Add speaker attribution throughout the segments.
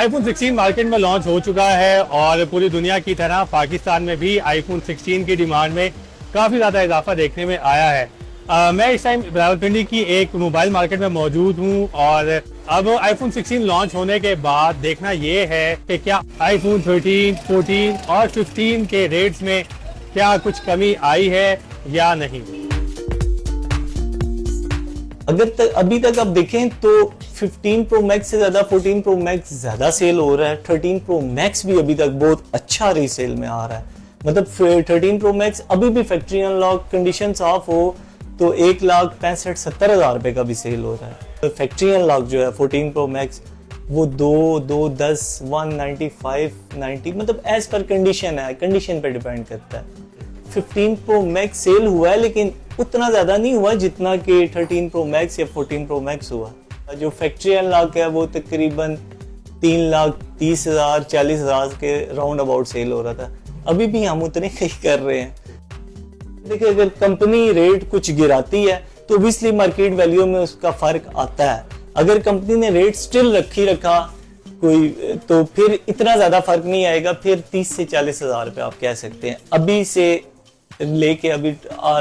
Speaker 1: IPhone 16 market में launch हो चुका है और पूरी दुनिया की तरह पाकिस्तान में भी आईफोन 16 की डिमांड में काफ़ी ज़्यादा इजाफा देखने में आया है। मैं इस टाइम रावलपिंडी की एक मोबाइल मार्केट में मौजूद हूँ और अब आईफोन 16 लॉन्च होने के बाद देखना ये है कि क्या आईफोन 13, 14 और 15 के रेट्स में क्या कुछ कमी आई है या नहीं।
Speaker 2: अभी तक आप देखें तो 15 प्रो मैक्स से ज्यादा 14 प्रो मैक्स ज्यादा सेल हो रहा है। 13 प्रो मैक्स भी अभी तक बहुत अच्छा रीसेल में आ रहा है। मतलब 13 प्रो मैक्स अभी भी फैक्ट्री अनलॉक कंडीशन साफ हो तो 1,65,70,000 रुपए का भी सेल हो रहा है। तो फैक्ट्री अनलॉक जो है 14 प्रो मैक्स वो 210 195 90 मतलब एज पर कंडीशन है, कंडीशन पे डिपेंड करता है। 15 प्रो मैक्स सेल हुआ है लेकिन उतना ज्यादा नहीं हुआ जितना कि 13 प्रो मैक्स या 14 प्रो मैक्स हुआ। जो फैक्ट्री अनलॉक है वो तकरीबन 3,30,000 40,000 के राउंड अबाउट सेल हो रहा था। अभी भी हम उतने ही कर रहे हैं। देखिए अगर कंपनी रेट कुछ गिराती है तो ऑब्वियसली मार्केट वैल्यू में उसका फर्क आता है। अगर कंपनी ने रेट स्टिल रखा कोई तो फिर इतना ज्यादा फर्क नहीं आएगा। फिर 30 से 40,000 रुपए आप कह सकते हैं अभी से लेके अभी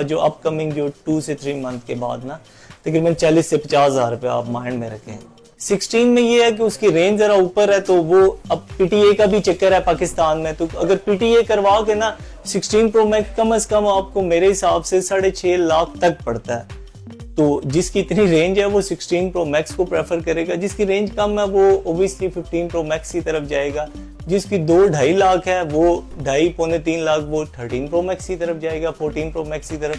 Speaker 2: जो अपकमिंग जो 2 से 3 मंथ के बाद ना तकरीबन 40 से 50,000 रुपए आप माइंड में रखें। 16 में ये है कि उसकी रेंज जरा ऊपर है तो वो अब पीटीए का भी चक्कर है पाकिस्तान में। तो अगर पीटीए करवा के ना 16 प्रो मैक्स कम से कम आपको मेरे हिसाब से 6.5 लाख तक पड़ता है। तो जिसकी इतनी रेंज है वो 16 प्रो मैक्स को प्रेफर करेगा। जिसकी रेंज कम है वो ओबियसली 15 प्रो मैक्स की तरफ जाएगा। जिसकी 2-2.5 लाख है वो 2.5 पौने 3 लाख वो 13 प्रो मैक्स की तरफ जाएगा, 14 प्रो मैक्स की तरफ।